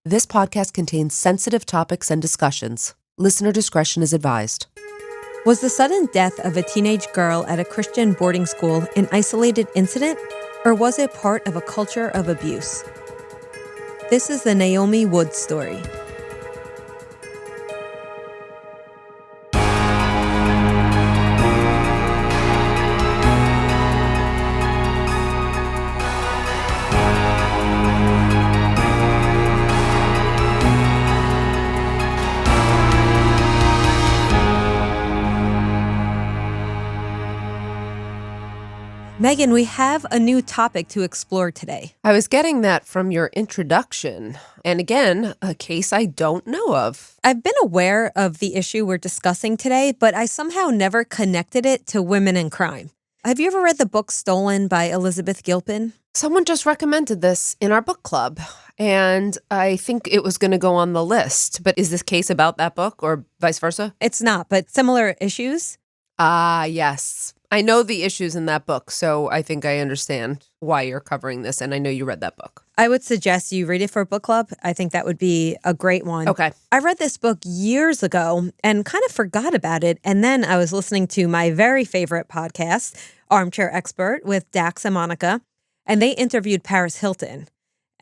This podcast contains sensitive topics and discussions. Listener discretion is advised. Was the sudden death of a teenage girl at a Christian boarding school an isolated incident, or was it part of a culture of abuse? This is the Naomi Wood story. Meghan, we have a new topic to explore today. I was getting that from your introduction. And again, a case I don't know of. I've been aware of the issue we're discussing today, but I somehow never connected it to women in crime. Have you ever read the book Stolen by Elizabeth Gilpin? Someone just recommended this in our book club, and I think it was going to go on the list. But is this case about that book or vice versa? It's not, but similar issues? Ah, yes. I know the issues in that book, so I think I understand why you're covering this, and I know you read that book. I would suggest you read it for a book club. I think that would be a great one. Okay. I read this book years ago and kind of forgot about it, and then I was listening to my very favorite podcast, Armchair Expert, with Dax and Monica, and they interviewed Paris Hilton.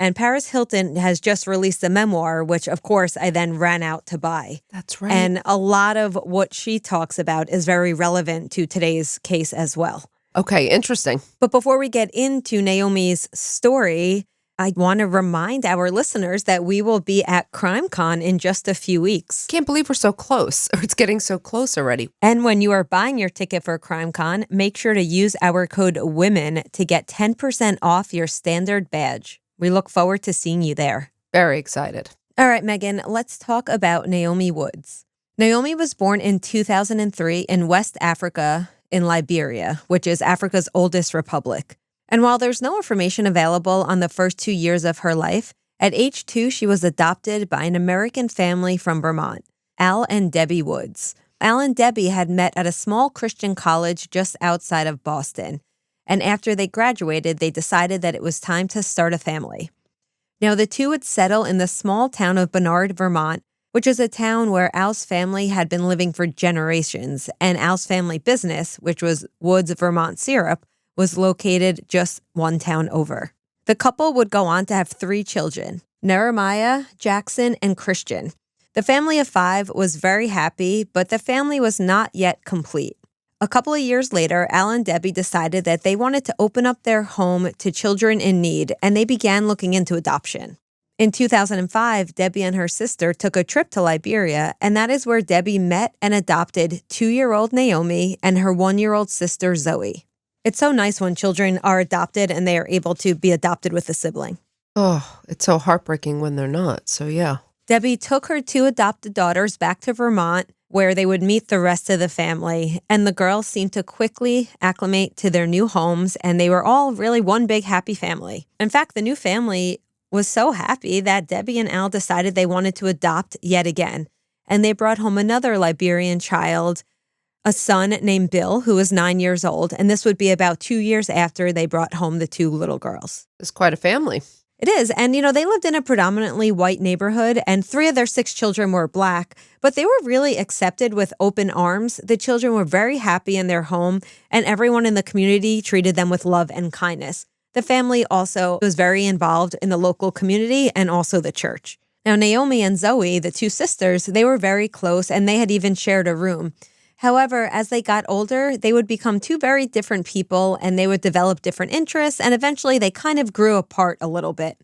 And Paris Hilton has just released a memoir, which, of course, I then ran out to buy. That's right. And a lot of what she talks about is very relevant to today's case as well. Okay, interesting. But before we get into Naomi's story, I want to remind our listeners that we will be at CrimeCon in just a few weeks. Can't believe we're so close, or it's getting so close already. And when you are buying your ticket for CrimeCon, make sure to use our code WOMEN to get 10% off your standard badge. We look forward to seeing you there. Very excited. All right, Meghan, let's talk about Naomi Woods. Naomi was born in 2003 in West Africa in Liberia, which is Africa's oldest republic. And while there's no information available on the first 2 years of her life, at age 2, she was adopted by an American family from Vermont, Al and Debbie Woods. Al and Debbie had met at a small Christian college just outside of Boston. And after they graduated, they decided that it was time to start a family. Now, the two would settle in the small town of Bernard, Vermont, which is a town where Al's family had been living for generations, and Al's family business, which was Woods Vermont Syrup, was located just one town over. The couple would go on to have 3 children, Jeremiah, Jackson, and Christian. The family of 5 was very happy, but the family was not yet complete. A couple of years later, Al and Debbie decided that they wanted to open up their home to children in need, and they began looking into adoption. In 2005, Debbie and her sister took a trip to Liberia, and that is where Debbie met and adopted 2-year-old Naomi and her 1-year-old sister, Zoe. It's so nice when children are adopted and they are able to be adopted with a sibling. Oh, it's so heartbreaking when they're not, so yeah. Debbie took her 2 adopted daughters back to Vermont, where they would meet the rest of the family, and the girls seemed to quickly acclimate to their new homes, and they were all really one big happy family. In fact, the new family was so happy that Debbie and Al decided they wanted to adopt yet again, and they brought home another Liberian child, a son named Bill, who was 9 years old, and this would be about 2 years after they brought home the 2 little girls. It's quite a family. It is. And, they lived in a predominantly white neighborhood, and 3 of their 6 children were Black, but they were really accepted with open arms. The children were very happy in their home, and everyone in the community treated them with love and kindness. The family also was very involved in the local community and also the church. Now, Naomi and Zoe, the 2 sisters, they were very close, and they had even shared a room. However, as they got older, they would become 2 very different people, and they would develop different interests, and eventually they kind of grew apart a little bit.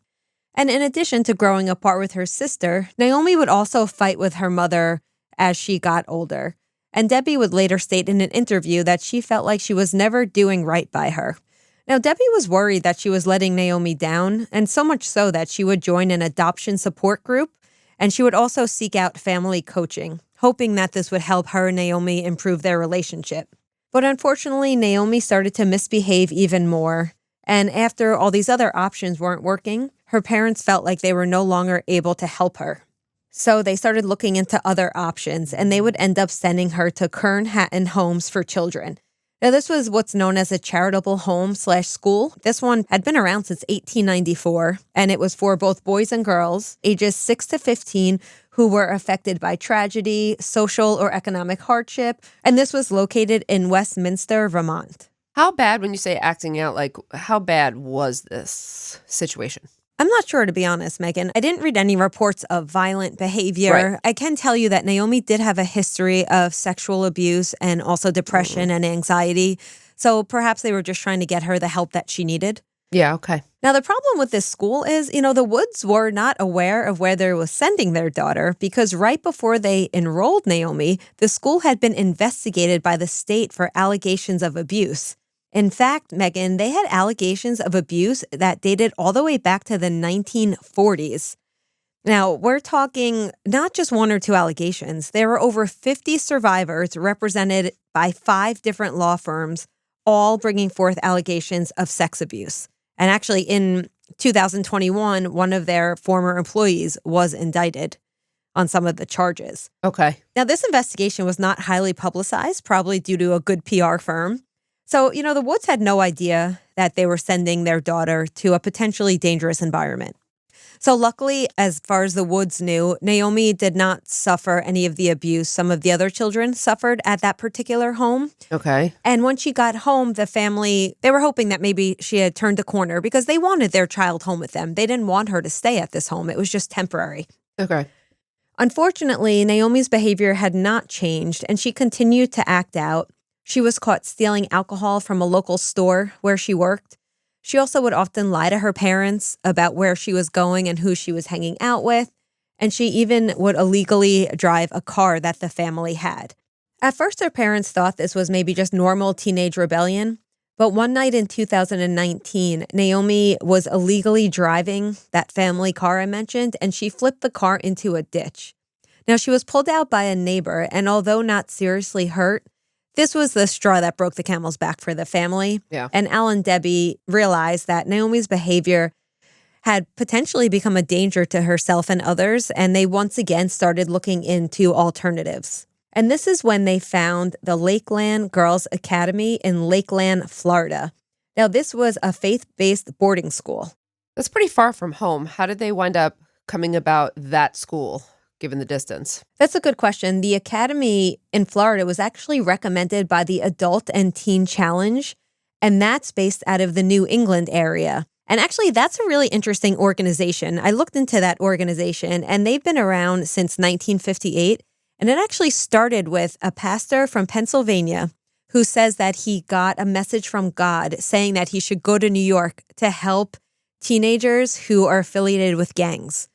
And in addition to growing apart with her sister, Naomi would also fight with her mother as she got older. And Debbie would later state in an interview that she felt like she was never doing right by her. Now, Debbie was worried that she was letting Naomi down, and so much so that she would join an adoption support group, and she would also seek out family coaching, hoping that this would help her and Naomi improve their relationship. But unfortunately, Naomi started to misbehave even more. And after all these other options weren't working, her parents felt like they were no longer able to help her. So they started looking into other options, and they would end up sending her to Kern Hatton Homes for Children. Now, this was what's known as a charitable home/school. This one had been around since 1894, and it was for both boys and girls, ages 6 to 15, who were affected by tragedy, social or economic hardship. And this was located in Westminster, Vermont. How bad, when you say acting out, like how bad was this situation? I'm not sure, to be honest, Meghan. I didn't read any reports of violent behavior. Right. I can tell you that Naomi did have a history of sexual abuse and also depression and anxiety. So perhaps they were just trying to get her the help that she needed. Yeah, okay. Now, the problem with this school is, the Woods were not aware of where they were sending their daughter because right before they enrolled Naomi, the school had been investigated by the state for allegations of abuse. In fact, Meghan, they had allegations of abuse that dated all the way back to the 1940s. Now, we're talking not just one or two allegations. There were over 50 survivors represented by 5 different law firms, all bringing forth allegations of sex abuse. And actually, in 2021, one of their former employees was indicted on some of the charges. Okay. Now, this investigation was not highly publicized, probably due to a good PR firm. So, the Woods had no idea that they were sending their daughter to a potentially dangerous environment. So luckily, as far as the Woods knew, Naomi did not suffer any of the abuse some of the other children suffered at that particular home. Okay. And when she got home, the family, they were hoping that maybe she had turned a corner because they wanted their child home with them. They didn't want her to stay at this home. It was just temporary. Okay. Unfortunately, Naomi's behavior had not changed, and she continued to act out. She was caught stealing alcohol from a local store where she worked. She also would often lie to her parents about where she was going and who she was hanging out with. And she even would illegally drive a car that the family had. At first, her parents thought this was maybe just normal teenage rebellion. But one night in 2019, Naomi was illegally driving that family car I mentioned, and she flipped the car into a ditch. Now, she was pulled out by a neighbor, and although not seriously hurt, this was the straw that broke the camel's back for the family. Yeah. And Al and Debbie realized that Naomi's behavior had potentially become a danger to herself and others, and they once again started looking into alternatives. And this is when they found the Lakeland Girls Academy in Lakeland, Florida. Now, this was a faith-based boarding school. That's pretty far from home. How did they wind up coming about that school, given the distance? That's a good question. The academy in Florida was actually recommended by the Adult and Teen Challenge, and that's based out of the New England area. And actually, that's a really interesting organization. I looked into that organization, and they've been around since 1958, and it actually started with a pastor from Pennsylvania who says that he got a message from God saying that he should go to New York to help teenagers who are affiliated with gangs.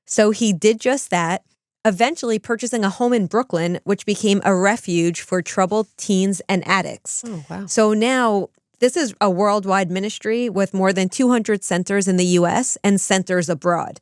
So he did just that, eventually purchasing a home in Brooklyn, which became a refuge for troubled teens and addicts. Oh, wow. So now this is a worldwide ministry with more than 200 centers in the U.S. and centers abroad.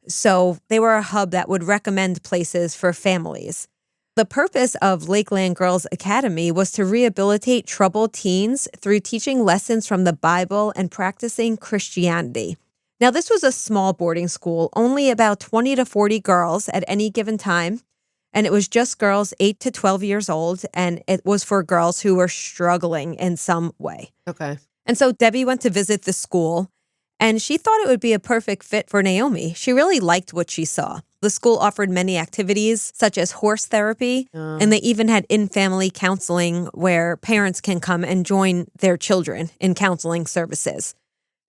So they were a hub that would recommend places for families. The purpose of Lakeland Girls Academy was to rehabilitate troubled teens through teaching lessons from the Bible and practicing Christianity. Now, this was a small boarding school, only about 20 to 40 girls at any given time, and it was just girls 8 to 12 years old, and it was for girls who were struggling in some way. Okay. And so Debbie went to visit the school, and she thought it would be a perfect fit for Naomi. She really liked what she saw. The school offered many activities, such as horse therapy, and they even had in-family counseling where parents can come and join their children in counseling services.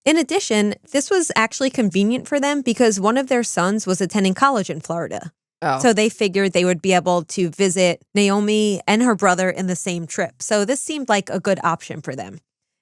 In addition, this was actually convenient for them because one of their sons was attending college in Florida. Oh. So they figured they would be able to visit Naomi and her brother in the same trip. So this seemed like a good option for them.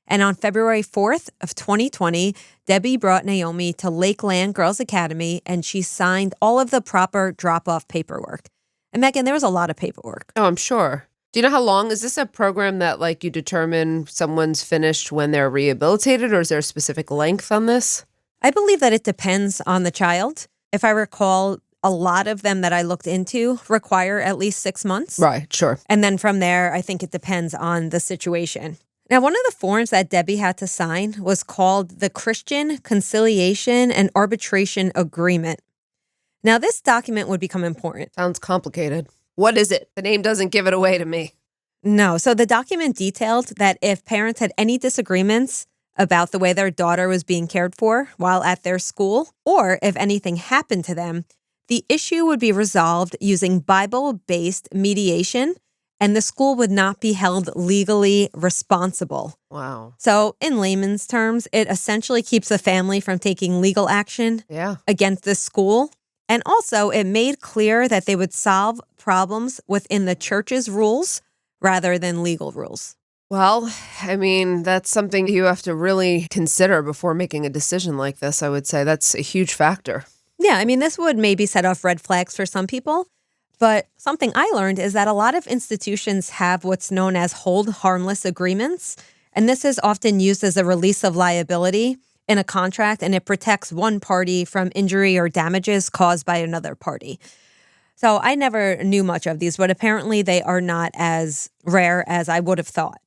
And on February 4th of 2020, Debbie brought Naomi to Lakeland Girls Academy, and she signed all of the proper drop-off paperwork. And Meghan, there was a lot of paperwork. Oh, I'm sure. Do you know how long? Is this a program that you determine someone's finished when they're rehabilitated, or is there a specific length on this? I believe that it depends on the child. If I recall, a lot of them that I looked into require at least 6 months. Right, sure. And then from there, I think it depends on the situation. Now, one of the forms that Debbie had to sign was called the Christian Conciliation and Arbitration Agreement. Now, this document would become important. Sounds complicated. What is it? The name doesn't give it away to me. No. So the document detailed that if parents had any disagreements about the way their daughter was being cared for while at their school, or if anything happened to them, the issue would be resolved using Bible-based mediation, and the school would not be held legally responsible. Wow. So in layman's terms, it essentially keeps the family from taking legal action against the school. And also, it made clear that they would solve problems within the church's rules rather than legal rules. Well, I mean, that's something you have to really consider before making a decision like this, I would say. That's a huge factor. Yeah, I mean, this would maybe set off red flags for some people. But something I learned is that a lot of institutions have what's known as hold harmless agreements. And this is often used as a release of liability in a contract, and it protects one party from injury or damages caused by another party. So I never knew much of these, but apparently they are not as rare as I would have thought.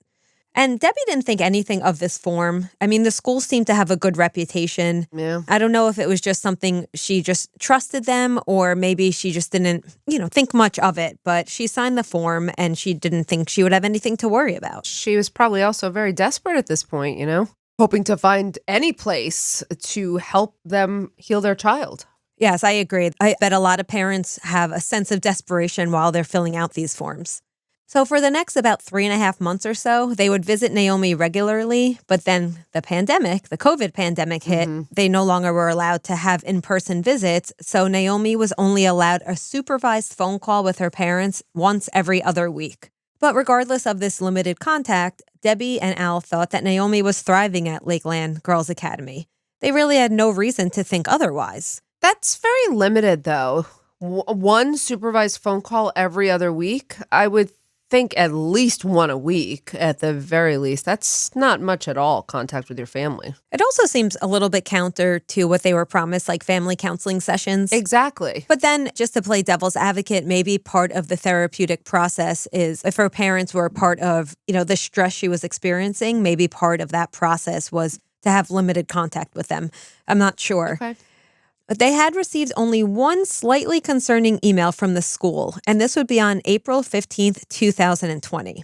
And Debbie didn't think anything of this form. I mean, the school seemed to have a good reputation. Yeah. I don't know if it was just something she just trusted them, or maybe she just didn't, think much of it. But she signed the form and she didn't think she would have anything to worry about. She was probably also very desperate at this point, hoping to find any place to help them heal their child. Yes, I agree. I bet a lot of parents have a sense of desperation while they're filling out these forms. So for the next about 3.5 months or so, they would visit Naomi regularly, but then the COVID pandemic hit. Mm-hmm. They no longer were allowed to have in-person visits, so Naomi was only allowed a supervised phone call with her parents once every other week. But regardless of this limited contact, Debbie and Al thought that Naomi was thriving at Lakeland Girls Academy. They really had no reason to think otherwise. That's very limited, though. One supervised phone call every other week, I would think at least one a week at the very least. That's not much at all, contact with your family. It also seems a little bit counter to what they were promised, like family counseling sessions. Exactly. But then, just to play devil's advocate, maybe part of the therapeutic process is if her parents were part of, the stress she was experiencing, maybe part of that process was to have limited contact with them. I'm not sure. Okay. But they had received only one slightly concerning email from the school, and this would be on April 15th, 2020.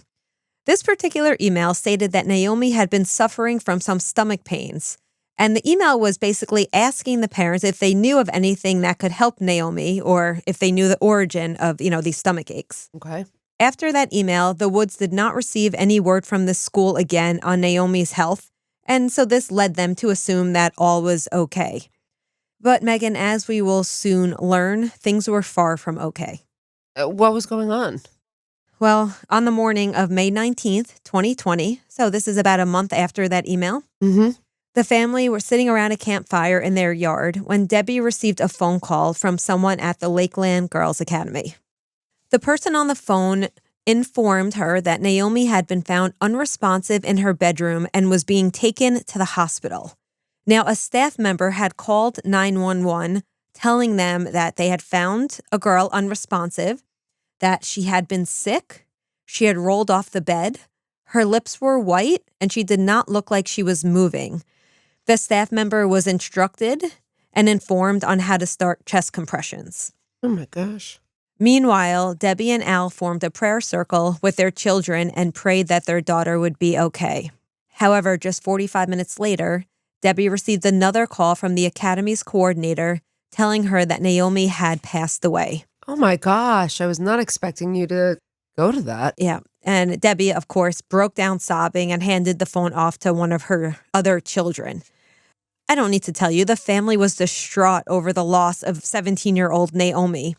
This particular email stated that Naomi had been suffering from some stomach pains, and the email was basically asking the parents if they knew of anything that could help Naomi, or if they knew the origin of, these stomach aches. Okay. After that email, the Woods did not receive any word from the school again on Naomi's health, and so this led them to assume that all was okay. But Meghan, as we will soon learn, things were far from okay. What was going on? Well, on the morning of May 19th, 2020, so this is about a month after that email, the family were sitting around a campfire in their yard when Debbie received a phone call from someone at the Lakeland Girls Academy. The person on the phone informed her that Naomi had been found unresponsive in her bedroom and was being taken to the hospital. Now, a staff member had called 911, telling them that they had found a girl unresponsive, that she had been sick, she had rolled off the bed, her lips were white, and she did not look like she was moving. The staff member was instructed and informed on how to start chest compressions. Oh my gosh. Meanwhile, Debbie and Al formed a prayer circle with their children and prayed that their daughter would be okay. However, just 45 minutes later, Debbie received another call from the academy's coordinator telling her that Naomi had passed away. Oh my gosh, I was not expecting you to go to that. Yeah, and Debbie, of course, broke down sobbing and handed the phone off to one of her other children. I don't need to tell you, the family was distraught over the loss of 17-year-old Naomi.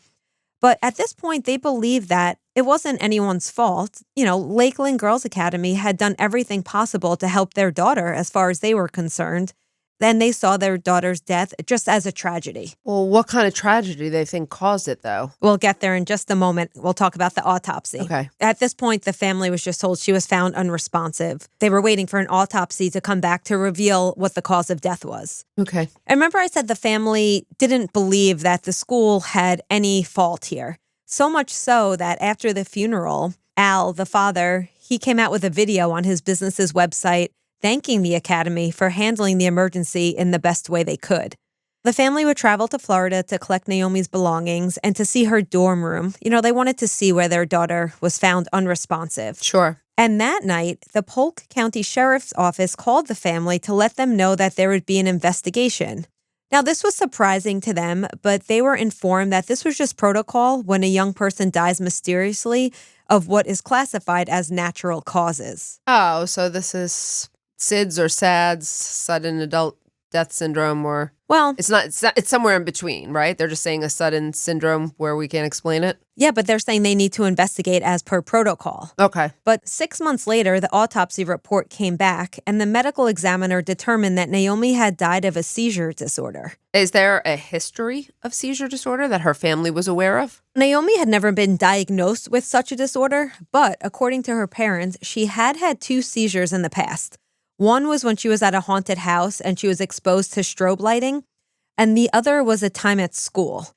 But at this point, they believed that it wasn't anyone's fault. Lakeland Girls Academy had done everything possible to help their daughter as far as they were concerned. Then they saw their daughter's death just as a tragedy. Well, what kind of tragedy do they think caused it, though? We'll get there in just a moment. We'll talk about the autopsy. Okay. At this point, the family was just told she was found unresponsive. They were waiting for an autopsy to come back to reveal what the cause of death was. Okay. And remember I said the family didn't believe that the school had any fault here. So much so that after the funeral, Al, the father, he came out with a video on his business's website thanking the academy for handling the emergency in the best way they could. The family would travel to Florida to collect Naomi's belongings and to see her dorm room. They wanted to see where their daughter was found unresponsive. Sure. And that night, the Polk County Sheriff's Office called the family to let them know that there would be an investigation. Now, this was surprising to them, but they were informed that this was just protocol when a young person dies mysteriously of what is classified as natural causes. Oh, so this is SIDS or SADS, sudden adult death syndrome, or Well, it's somewhere in between, right? They're just saying a sudden syndrome where we can't explain it. yeah, but they're saying they need to investigate as per protocol. Okay. But 6 months later, the autopsy report came back, and the medical examiner determined that Naomi had died of a seizure disorder. Is there a history of seizure disorder that her family was aware of? Naomi had never been diagnosed with such a disorder, but according to her parents, she had had 2 seizures in the past. One was when she was at a haunted house and she was exposed to strobe lighting, and the other was a time at school.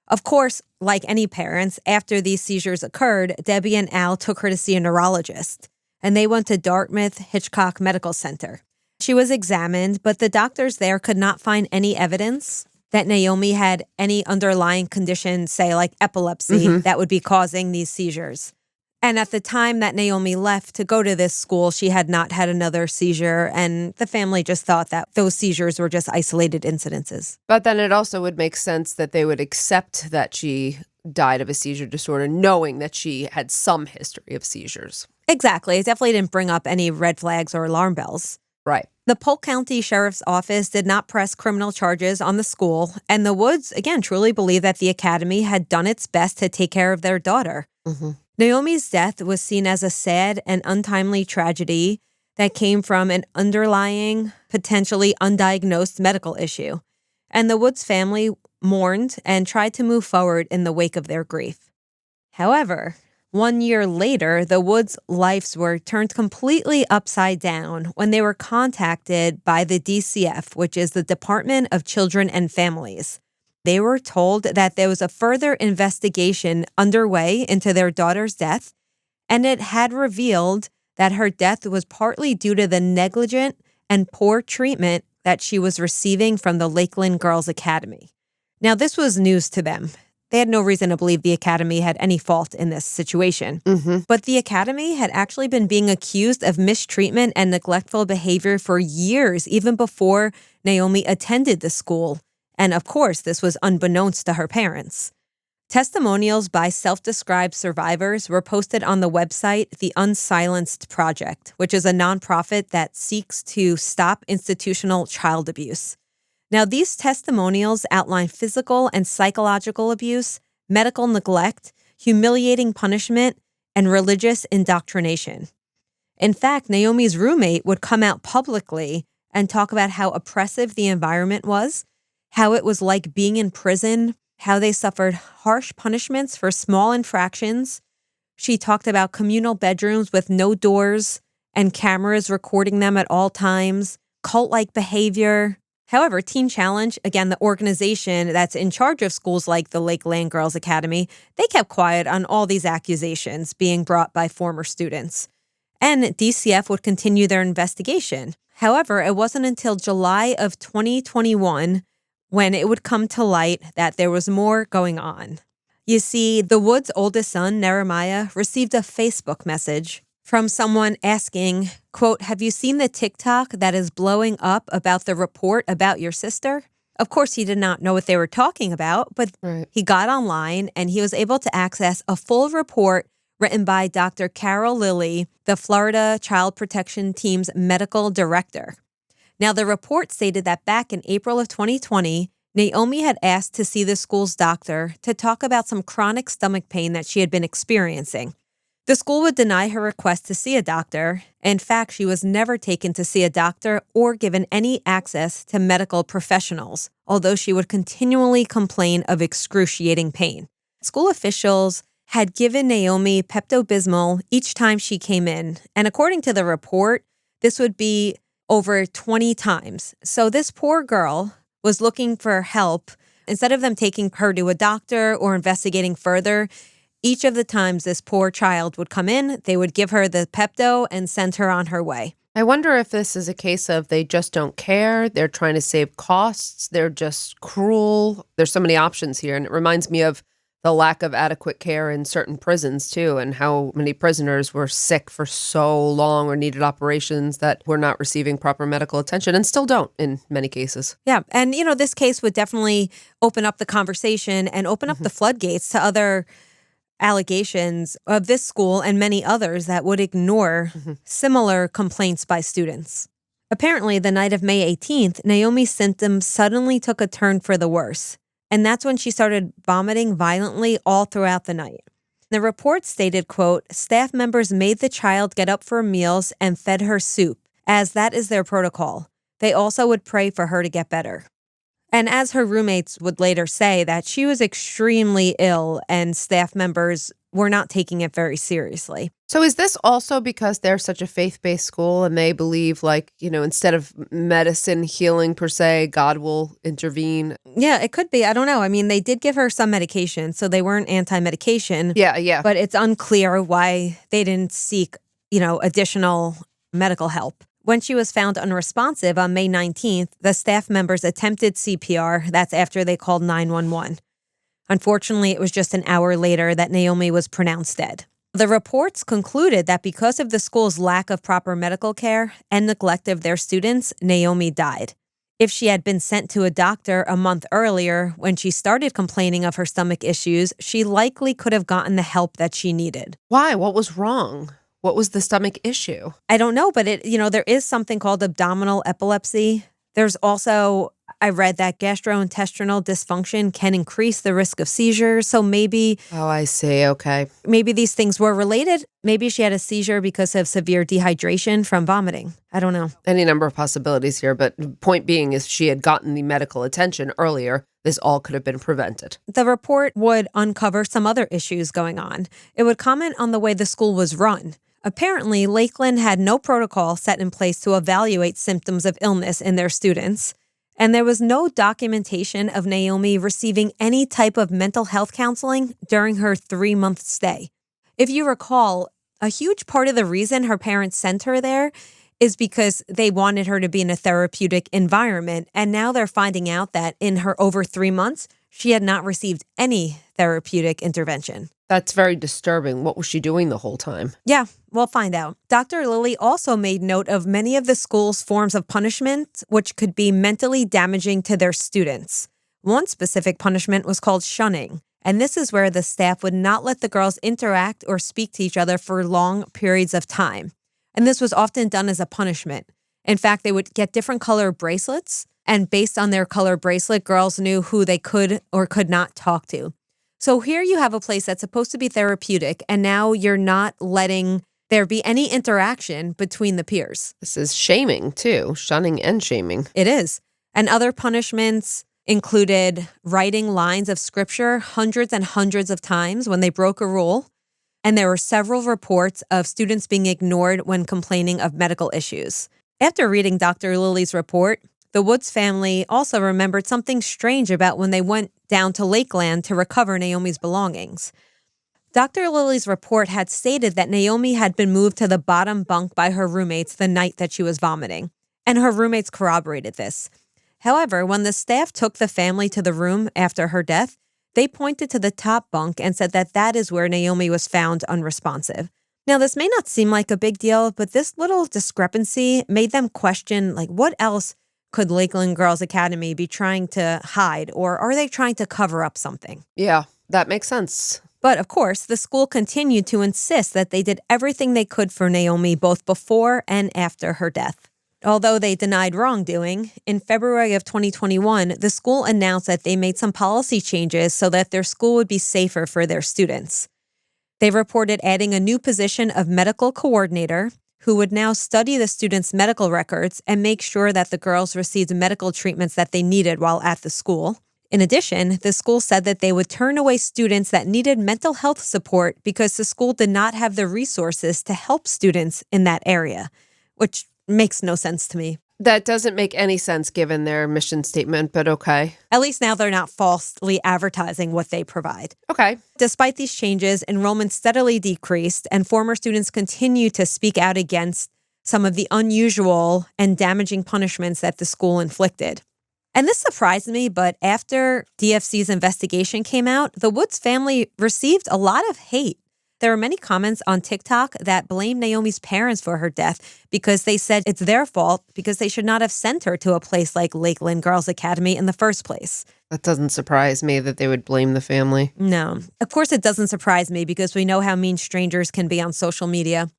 Of course, like any parents, after these seizures occurred, Debbie and Al took her to see a neurologist, and they went to Dartmouth Hitchcock Medical Center. She was examined, but the doctors there could not find any evidence that Naomi had any underlying condition, say like epilepsy, that would be causing these seizures. And at the time that Naomi left to go to this school, she had not had another seizure, and the family just thought that those seizures were just isolated incidences. But then it also would make sense that they would accept that she died of a seizure disorder, knowing that she had some history of seizures. Exactly. It definitely didn't bring up any red flags or alarm bells. Right. The Polk County Sheriff's Office did not press criminal charges on the school, and the Woods, again, truly believed that the academy had done its best to take care of their daughter. Naomi's death was seen as a sad and untimely tragedy that came from an underlying, potentially undiagnosed medical issue. And the Woods family mourned and tried to move forward in the wake of their grief. However, 1 year later, the Woods' lives were turned completely upside down when they were contacted by the DCF, which is the Department of Children and Families. They were told that there was a further investigation underway into their daughter's death, and it had revealed that her death was partly due to the negligent and poor treatment that she was receiving from the Lakeland Girls Academy. Now, this was news to them. They had no reason to believe the academy had any fault in this situation. But the academy had actually been being accused of mistreatment and neglectful behavior for years, even before Naomi attended the school. And of course, this was unbeknownst to her parents. Testimonials by self-described survivors were posted on the website The Unsilenced Project, which is a nonprofit that seeks to stop institutional child abuse. Now, these testimonials outline physical and psychological abuse, medical neglect, humiliating punishment, and religious indoctrination. In fact, Naomi's roommate would come out publicly and talk about how oppressive the environment was, how it was like being in prison, how they suffered harsh punishments for small infractions. She talked about communal bedrooms with no doors and cameras recording them at all times, cult-like behavior. However, Teen Challenge, again, the organization that's in charge of schools like the Lakeland Girls Academy, they kept quiet on all these accusations being brought by former students. And DCF would continue their investigation. However, it wasn't until July of 2021 when it would come to light that there was more going on. You see, the Woods' oldest son, Nehemiah, received a Facebook message from someone asking, quote, "Have you seen the TikTok that is blowing up about the report about your sister?" Of course, he did not know what they were talking about, but he got online and he was able to access a full report written by Dr. Carol Lilly, the Florida Child Protection Team's medical director. Now, the report stated that back in April of 2020, Naomi had asked to see the school's doctor to talk about some chronic stomach pain that she had been experiencing. The school would deny her request to see a doctor. In fact, she was never taken to see a doctor or given any access to medical professionals, although she would continually complain of excruciating pain. School officials had given Naomi Pepto-Bismol each time she came in, and according to the report, this would be over 20 times. So this poor girl was looking for help. Instead of them taking her to a doctor or investigating further, each of the times this poor child would come in, they would give her the Pepto and send her on her way. I wonder if this is a case of they just don't care. They're trying to save costs. They're just cruel. There's so many options here. And it reminds me of the lack of adequate care in certain prisons, too, and how many prisoners were sick for so long or needed operations that were not receiving proper medical attention and still don't in many cases. Yeah. And, this case would definitely open up the conversation and open up the floodgates to other allegations of this school and many others that would ignore similar complaints by students. Apparently, the night of May 18th, Naomi's symptoms suddenly took a turn for the worse. And that's when she started vomiting violently all throughout the night. The report stated, quote, staff members made the child get up for meals and fed her soup, as that is their protocol. They also would pray for her to get better. And as her roommates would later say, that she was extremely ill and staff members were not taking it very seriously. So is this also because they're such a faith-based school and they believe instead of medicine healing per se, God will intervene? Yeah, it could be. I don't know. I mean, they did give her some medication, so they weren't anti-medication. Yeah. But it's unclear why they didn't seek, additional medical help. When she was found unresponsive on May 19th, the staff members attempted CPR. That's after they called 911. Unfortunately, it was just an hour later that Naomi was pronounced dead. The reports concluded that because of the school's lack of proper medical care and neglect of their students, Naomi died. If she had been sent to a doctor a month earlier when she started complaining of her stomach issues, she likely could have gotten the help that she needed. Why? What was wrong? What was the stomach issue? I don't know, but there is something called abdominal epilepsy. There's also, I read that gastrointestinal dysfunction can increase the risk of seizures. So maybe... Oh, I see. Okay. Maybe these things were related. Maybe she had a seizure because of severe dehydration from vomiting. I don't know. Any number of possibilities here, but point being is she had gotten the medical attention earlier. This all could have been prevented. The report would uncover some other issues going on. It would comment on the way the school was run. Apparently, Lakeland had no protocol set in place to evaluate symptoms of illness in their students, and there was no documentation of Naomi receiving any type of mental health counseling during her 3-month stay. If you recall, a huge part of the reason her parents sent her there is because they wanted her to be in a therapeutic environment, and now they're finding out that in her over 3 months, she had not received any therapeutic intervention. That's very disturbing. What was she doing the whole time? Yeah, we'll find out. Dr. Lilly also made note of many of the school's forms of punishment, which could be mentally damaging to their students. One specific punishment was called shunning, and this is where the staff would not let the girls interact or speak to each other for long periods of time. And this was often done as a punishment. In fact, they would get different color bracelets, and based on their color bracelet, girls knew who they could or could not talk to. So here you have a place that's supposed to be therapeutic, and now you're not letting there be any interaction between the peers. This is shaming, too. Shunning and shaming. It is. And other punishments included writing lines of scripture hundreds and hundreds of times when they broke a rule. And there were several reports of students being ignored when complaining of medical issues. After reading Dr. Lilly's report, the Woods family also remembered something strange about when they went down to Lakeland to recover Naomi's belongings. Dr. Lilly's report had stated that Naomi had been moved to the bottom bunk by her roommates the night that she was vomiting, and her roommates corroborated this. However, when the staff took the family to the room after her death, they pointed to the top bunk and said that that is where Naomi was found unresponsive. Now, this may not seem like a big deal, but this little discrepancy made them question, what else could Lakeland Girls Academy be trying to hide, or are they trying to cover up something? Yeah, that makes sense. But of course, the school continued to insist that they did everything they could for Naomi both before and after her death. Although they denied wrongdoing, in February of 2021, the school announced that they made some policy changes so that their school would be safer for their students. They reported adding a new position of medical coordinator, who would now study the students' medical records and make sure that the girls received medical treatments that they needed while at the school. In addition, the school said that they would turn away students that needed mental health support because the school did not have the resources to help students in that area, which makes no sense to me. That doesn't make any sense given their mission statement, but okay. At least now they're not falsely advertising what they provide. Okay. Despite these changes, enrollment steadily decreased, and former students continue to speak out against some of the unusual and damaging punishments that the school inflicted. And this surprised me, but after DFC's investigation came out, the Woods family received a lot of hate. There are many comments on TikTok that blame Naomi's parents for her death because they said it's their fault because they should not have sent her to a place like Lakeland Girls Academy in the first place. That doesn't surprise me that they would blame the family. No. Of course it doesn't surprise me because we know how mean strangers can be on social media.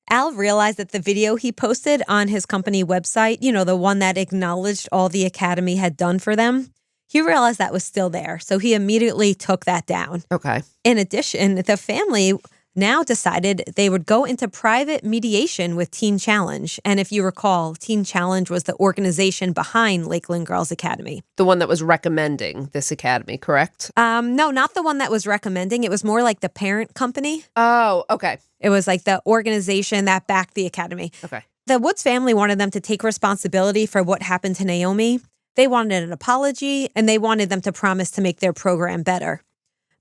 Al realized that the video he posted on his company website, the one that acknowledged all the academy had done for them, he realized that was still there. So he immediately took that down. Okay. In addition, the family now decided they would go into private mediation with Teen Challenge. And if you recall, Teen Challenge was the organization behind Lakeland Girls Academy. The one that was recommending this academy, correct? No, not the one that was recommending. It was more like the parent company. Oh, okay. It was like the organization that backed the academy. Okay. The Woods family wanted them to take responsibility for what happened to Naomi. They wanted an apology, and they wanted them to promise to make their program better.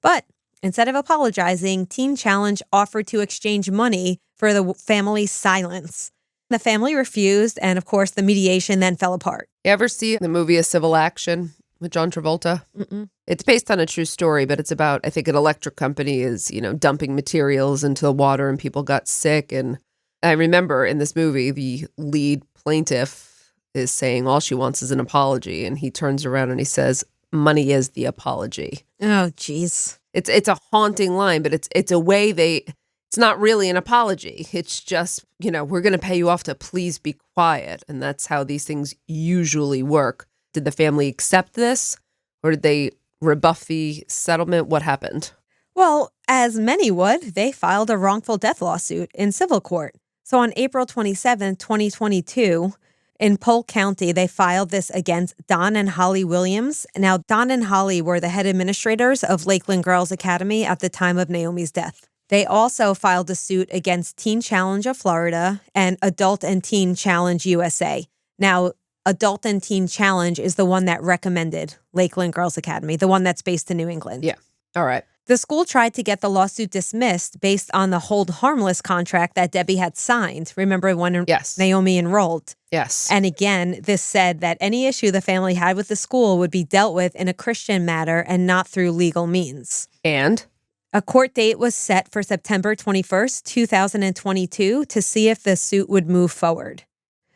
But instead of apologizing, Teen Challenge offered to exchange money for the family's silence. The family refused, and of course, the mediation then fell apart. You ever see the movie A Civil Action with John Travolta? Mm-mm. It's based on a true story, but it's about, I think, an electric company is, dumping materials into the water and people got sick. And I remember in this movie, the lead plaintiff is saying all she wants is an apology. And he turns around and he says, money is the apology. Oh, geez. It's a haunting line, but it's a way it's not really an apology. It's just, we're going to pay you off to please be quiet. And that's how these things usually work. Did the family accept this or did they rebuff the settlement? What happened? Well, as many would, they filed a wrongful death lawsuit in civil court. So on April 27, 2022, in Polk County, they filed this against Don and Holly Williams. Now, Don and Holly were the head administrators of Lakeland Girls Academy at the time of Naomi's death. They also filed a suit against Teen Challenge of Florida and Adult and Teen Challenge USA. Now, Adult and Teen Challenge is the one that recommended Lakeland Girls Academy, the one that's based in New England. Yeah. All right. The school tried to get the lawsuit dismissed based on the hold harmless contract that Debbie had signed. Remember when Yes. Naomi enrolled? Yes. And again, this said that any issue the family had with the school would be dealt with in a Christian matter and not through legal means. And? A court date was set for September 21st, 2022 to see if the suit would move forward.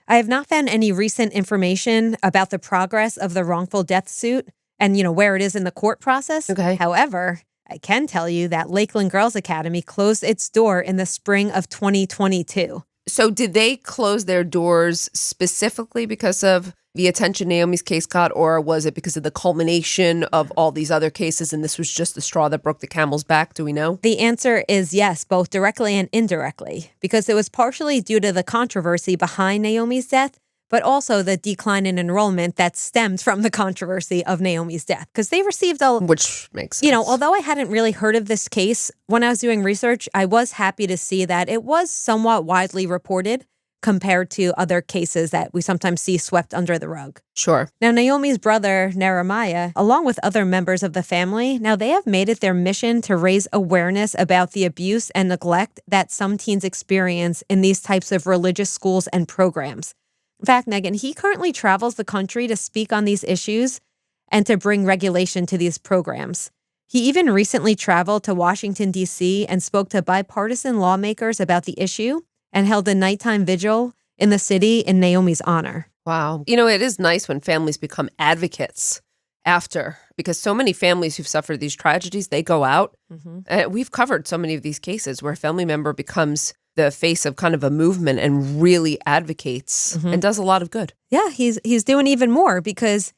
I have not found any recent information about the progress of the wrongful death suit and, where it is in the court process. Okay. However, I can tell you that Lakeland Girls Academy closed its door in the spring of 2022. So did they close their doors specifically because of the attention Naomi's case got, or was it because of the culmination of all these other cases and this was just the straw that broke the camel's back? Do we know? The answer is yes, both directly and indirectly, because it was partially due to the controversy behind Naomi's death, but also the decline in enrollment that stemmed from the controversy of Naomi's death. Because they received Which makes sense. Although I hadn't really heard of this case, when I was doing research, I was happy to see that it was somewhat widely reported compared to other cases that we sometimes see swept under the rug. Sure. Now, Naomi's brother, Nehemiah, along with other members of the family, now they have made it their mission to raise awareness about the abuse and neglect that some teens experience in these types of religious schools and programs. In fact, Meghan, he currently travels the country to speak on these issues and to bring regulation to these programs. He even recently traveled to Washington, D.C. and spoke to bipartisan lawmakers about the issue and held a nighttime vigil in the city in Naomi's honor. Wow. It is nice when families become advocates after, because so many families who've suffered these tragedies, they go out. Mm-hmm. We've covered so many of these cases where a family member becomes the face of kind of a movement and really advocates and does a lot of good. Yeah, he's doing even more because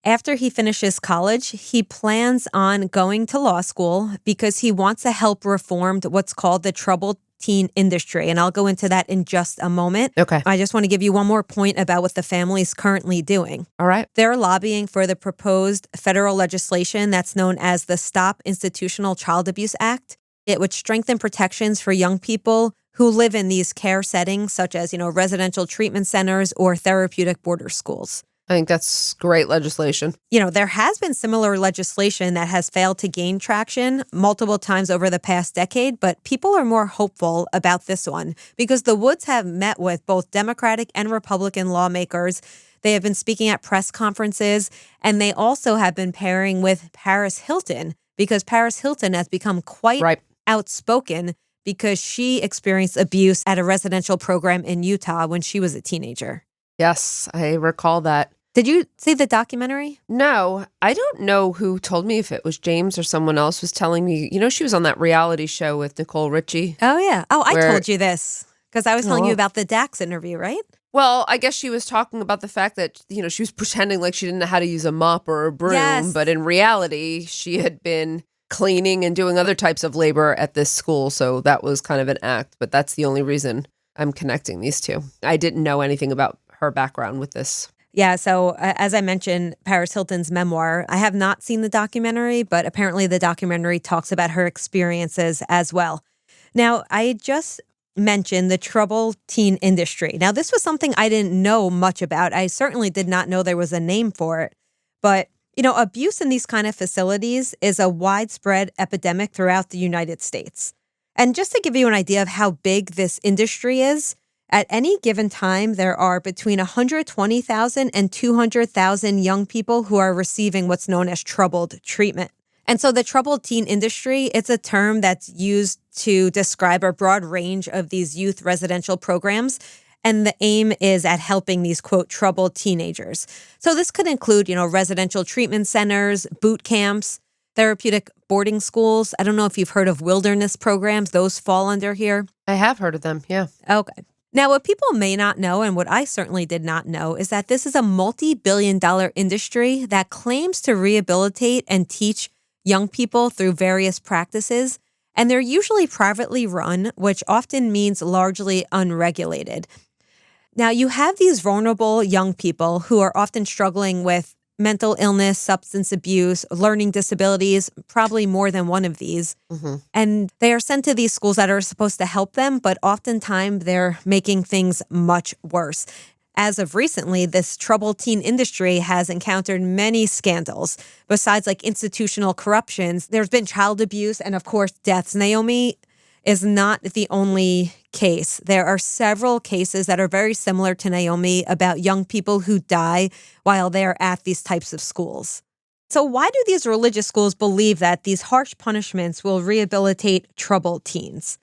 after he finishes college, he plans on going to law school because he wants to help reform what's called the troubled teen industry. And I'll go into that in just a moment. Okay. I just want to give you one more point about what the family is currently doing. All right. They're lobbying for the proposed federal legislation that's known as the Stop Institutional Child Abuse Act. It would strengthen protections for young people who live in these care settings, such as, residential treatment centers or therapeutic border schools. I think that's great legislation. There has been similar legislation that has failed to gain traction multiple times over the past decade, but people are more hopeful about this one because the Woods have met with both Democratic and Republican lawmakers. They have been speaking at press conferences, and they also have been pairing with Paris Hilton because Paris Hilton has become quite outspoken because she experienced abuse at a residential program in Utah when she was a teenager. Yes, I recall that. Did you see the documentary? No, I don't know who told me, if it was James or someone else was telling me. She was on that reality show with Nicole Richie. Oh, yeah. Oh, I told you this because I was telling you about the Dax interview, right? Well, I guess she was talking about the fact that, she was pretending like she didn't know how to use a mop or a broom. Yes. But in reality, she had been cleaning and doing other types of labor at this school. So that was kind of an act. But that's the only reason I'm connecting these two. I didn't know anything about her background with this. Yeah, so as I mentioned, Paris Hilton's memoir, I have not seen the documentary, but apparently the documentary talks about her experiences as well. Now, I just mentioned the troubled teen industry. Now, this was something I didn't know much about. I certainly did not know there was a name for it. But, abuse in these kind of facilities is a widespread epidemic throughout the United States. And just to give you an idea of how big this industry is, at any given time, there are between 120,000 and 200,000 young people who are receiving what's known as troubled treatment. And so the troubled teen industry, it's a term that's used to describe a broad range of these youth residential programs. And the aim is at helping these, quote, troubled teenagers. So this could include, residential treatment centers, boot camps, therapeutic boarding schools. I don't know if you've heard of wilderness programs. Those fall under here. I have heard of them, yeah. Okay. Now, what people may not know, and what I certainly did not know, is that this is a multi-billion-dollar industry that claims to rehabilitate and teach young people through various practices, and they're usually privately run, which often means largely unregulated. Now, you have these vulnerable young people who are often struggling with mental illness, substance abuse, learning disabilities, probably more than one of these. Mm-hmm. And they are sent to these schools that are supposed to help them, but oftentimes they're making things much worse. As of recently, this troubled teen industry has encountered many scandals. Besides institutional corruptions, there's been child abuse and, of course, deaths. Naomi is not the only case. There are several cases that are very similar to Naomi about young people who die while they're at these types of schools. So why do these religious schools believe that these harsh punishments will rehabilitate troubled teens?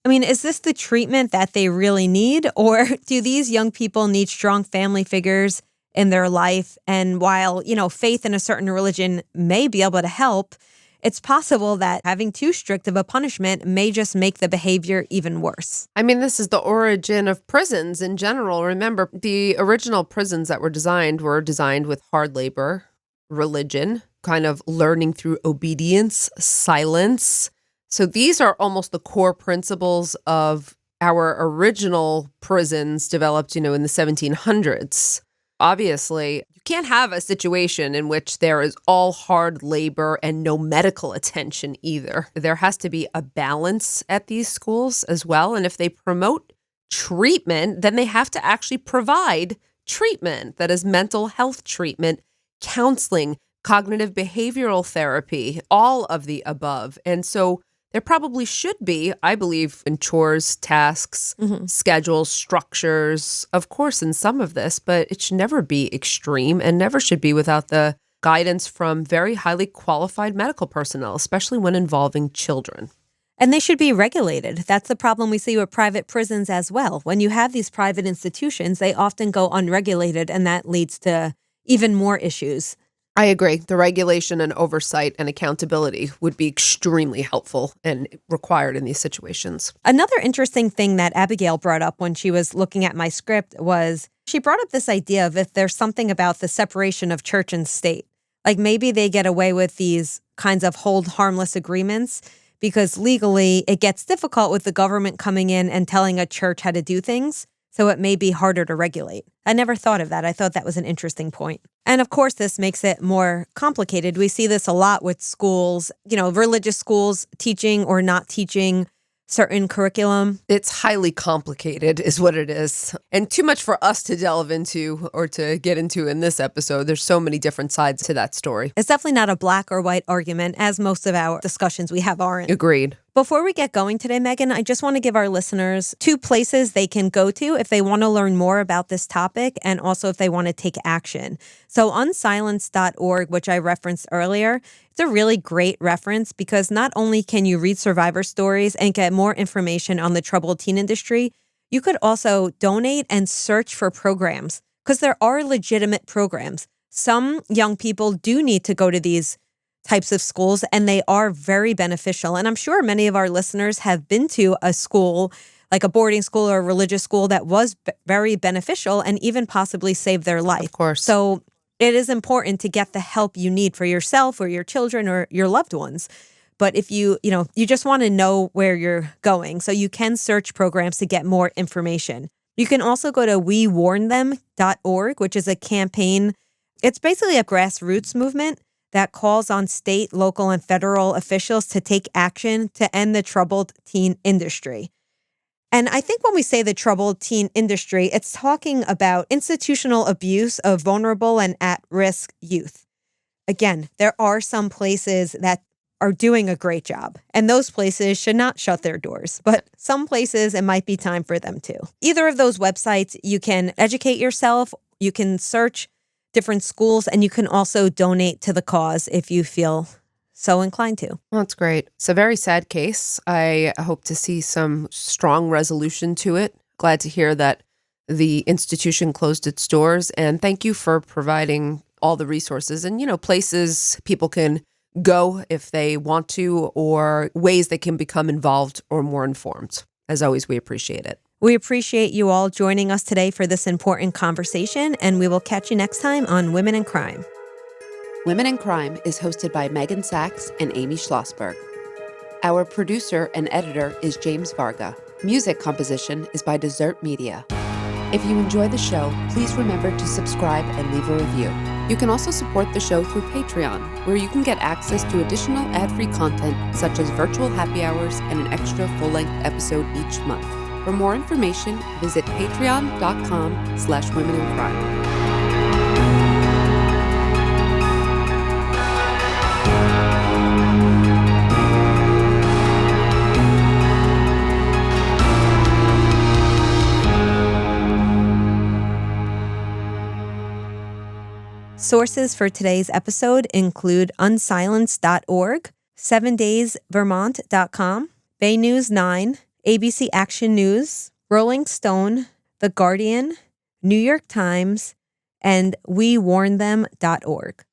I mean, is this the treatment that they really need? Or do these young people need strong family figures in their life? And while, faith in a certain religion may be able to help, it's possible that having too strict of a punishment may just make the behavior even worse. I mean, this is the origin of prisons in general. Remember, the original prisons that were designed with hard labor, religion, kind of learning through obedience, silence. So these are almost the core principles of our original prisons developed, in the 1700s. Obviously, you can't have a situation in which there is all hard labor and no medical attention either. There has to be a balance at these schools as well. And if they promote treatment, then they have to actually provide treatment that is mental health treatment, counseling, cognitive behavioral therapy, all of the above. And so there probably should be, I believe, in chores, tasks, schedules, structures, of course, in some of this, but it should never be extreme and never should be without the guidance from very highly qualified medical personnel, especially when involving children. And they should be regulated. That's the problem we see with private prisons as well. When you have these private institutions, they often go unregulated, and that leads to even more issues. I agree. The regulation and oversight and accountability would be extremely helpful and required in these situations. Another interesting thing that Abagail brought up when she was looking at my script was she brought up this idea of if there's something about the separation of church and state. Like maybe they get away with these kinds of hold harmless agreements because legally it gets difficult with the government coming in and telling a church how to do things. So it may be harder to regulate. I never thought of that. I thought that was an interesting point. And of course, this makes it more complicated. We see this a lot with schools, religious schools teaching or not teaching certain curriculum. It's highly complicated is what it is. And too much for us to delve into or to get into in this episode. There's so many different sides to that story. It's definitely not a black or white argument, as most of our discussions we have aren't. Agreed. Before we get going today, Meghan, I just want to give our listeners 2 places they can go to if they want to learn more about this topic and also if they want to take action. So unsilenced.org, which I referenced earlier, it's a really great reference because not only can you read survivor stories and get more information on the troubled teen industry, you could also donate and search for programs because there are legitimate programs. Some young people do need to go to these types of schools, and they are very beneficial. And I'm sure many of our listeners have been to a school, like a boarding school or a religious school, that was very beneficial and even possibly saved their life. Of course. So it is important to get the help you need for yourself or your children or your loved ones. But if you just want to know where you're going, so you can search programs to get more information. You can also go to wewarnthem.org, which is a campaign. It's basically a grassroots movement that calls on state, local, and federal officials to take action to end the troubled teen industry. And I think when we say the troubled teen industry, it's talking about institutional abuse of vulnerable and at-risk youth. Again, there are some places that are doing a great job, and those places should not shut their doors. But some places, it might be time for them to. Either of those websites, you can educate yourself, you can search different schools, and you can also donate to the cause if you feel so inclined to. Well, that's great. It's a very sad case. I hope to see some strong resolution to it. Glad to hear that the institution closed its doors. And thank you for providing all the resources and, places people can go if they want to, or ways they can become involved or more informed. As always, we appreciate it. We appreciate you all joining us today for this important conversation, and we will catch you next time on Women in Crime. Women in Crime is hosted by Meghan Sachs and Amy Shlosberg. Our producer and editor is James Varga. Music composition is by Desert Media. If you enjoy the show, please remember to subscribe and leave a review. You can also support the show through Patreon, where you can get access to additional ad-free content such as virtual happy hours and an extra full-length episode each month. For more information, visit patreon.com/womenincrime. Sources for today's episode include unsilenced.org, 7daysvermont.com, Bay News 9, ABC Action News, Rolling Stone, The Guardian, New York Times, and wewarnthem.org.